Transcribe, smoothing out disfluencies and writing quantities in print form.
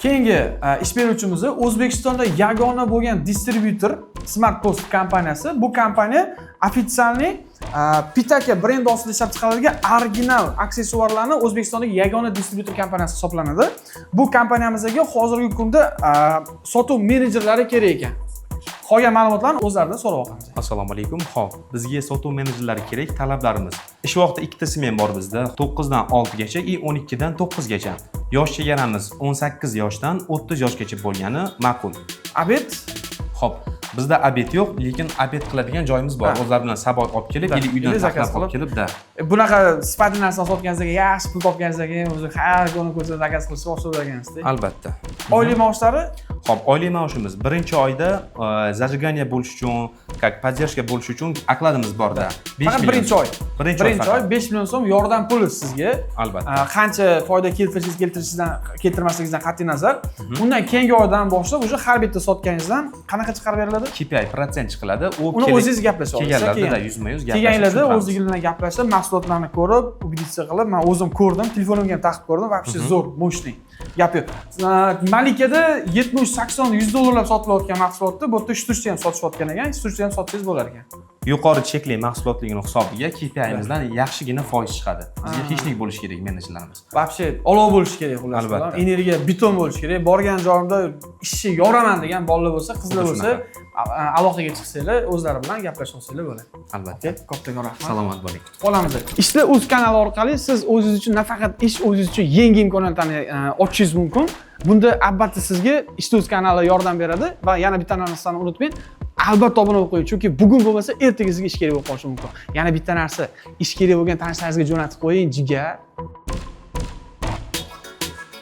Keyingi ish beruvchimiz O'zbekistonda yagona bo'lgan distributor Smart Post kompaniyasi. Bu kompaniya ofitsialniy Pitaka brend ostida ishlab chiqarilgan original aksessuarlarni O'zbekistondagi yagona distributor kompaniyasi hisoblanadi. Bu kompaniyamizga hozirgi kunda sotuv menejerlari kerak ekan. Qolgan ma'lumotlarni o'zlaridan so'rab olamiz. Assalomu alaykum. Xo'p, bizga sotuv menejerlari kerak. Talablarimiz. Ish vaqti ikkita smen bor bizda. 9 dan 6 gacha va 12 dan 9 gacha. Yosh chegaramiz 18 yoshdan 30 yoshgacha bo'lgani ma'qul. Abet? Xo'p, bizda abet yo'q, lekin abet qiladigan joyimiz bor. O'zlari bilan sabot olib kelib, uydan zakaz olib kelib-da. Bunaqa sifatli narsani sotganingizda, yaxshi pul topganingizda, o'zi har kuni ko'cha zakaz qilishni boshlaganingizda. Albatta. Oylik maoshlari? Xo'p, oylik maoshimiz birinchi oyda zajigание bo'lish uchun, поддержка bo'lish uchun okladimiz borda. Faqat birinchi oy. Birinchi oy 5 million so'm yordam puli sizga. Albatta. Qancha foyda keltirmasligingizdan qat'iy nazar, undan keyingi oydan boshlab o'sha har bitta sotganingizdan qanaqa chiqarib beriladi? KPI protsent chiqiladi. Uni o'zingiz gaplashasiz. Kelganlarda yuzma-yuz gaplashib. Kelganlarda o'zingizlar bilan gaplashib, mahsulotlarni ko'rib, ubeditsiya qilib, men o'zim ko'rdim, telefonimga ham taqib ko'rdim, вообще zo'r, мощный. Gap yo'q. Malikada 70, 80, 100 dollarlab sotilayotgan mahsulotni bu yerda 300 ta ham sotishayotgan ekan, 300 ta ham sotsangiz bo'lar ekan. Yuqori chekli mahsulotligini hisobiga KPI'imizdan yaxshigina foiz chiqadi. Bizga hechnik bo'lish kerak menejerlarimiz. Вообще olov bo'lish kerak xullas. Albatta. Energiya beton bo'lish kerak. Borgan joyimda ishga yoraman degan bolalar bo'lsa, qizlar bo'lsa, aloqaga chiqsanglar, o'zlari bilan gaplashib olsanglar bo'ladi. Albatta. Kattaga rahmat. Salomat bo'ling. Qolamiz. Ishlar o'z kanali orqali siz o'zingiz uchun nafaqat ish, o'zingiz uchun yangi imkoniyatlarni ochishingiz mumkin. Bunda albatta sizga Ishdo'z kanali yordam beradi va yana bitta narsani unutmang. Albatta obuna bo'lib qo'ying, chunki bugun bo'lmasa ertaga sizga ish kerak bo'lib qolishi mumkin. Yana bitta narsa, ish kerak bo'lgan tanishlaringizga jo'natib qo'ying, jigar.